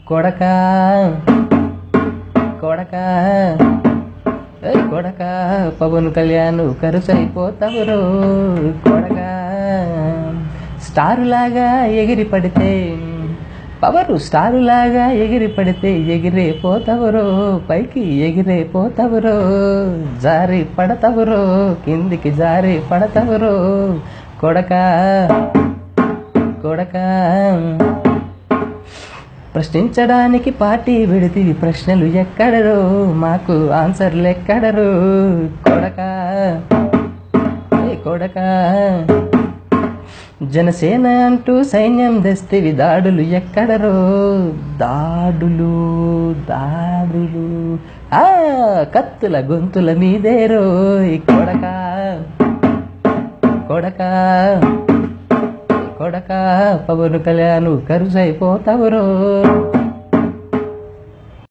కొడకా కొడకా కొడకా పవన్ కళ్యాణ్ కరుసైపోతావురో కొడకా స్టారులాగా ఎగిరి పడితే పవరు స్టారులాగా ఎగిరి పడితే ఎగిరే పోతావురో పైకి ఎగిరే పోతావురో జారి పడతావురో కిందికి జారి పడతావురో కొడకా కొడకా ప్రశ్నించడానికి పార్టీ విడితివి ప్రశ్నలు ఎక్కడరో మాకు ఆన్సర్లు ఎక్కడరో కొడకా కొడకా జనసేన అంటూ సైన్యం తెస్తేవి దాడులు ఎక్కడరో దాడులు దాడులు కత్తుల గొంతుల మీదేరో కొడకా కొడకా కొడకా పవన్ కళ్యాణ్ కరుసైపోతావురో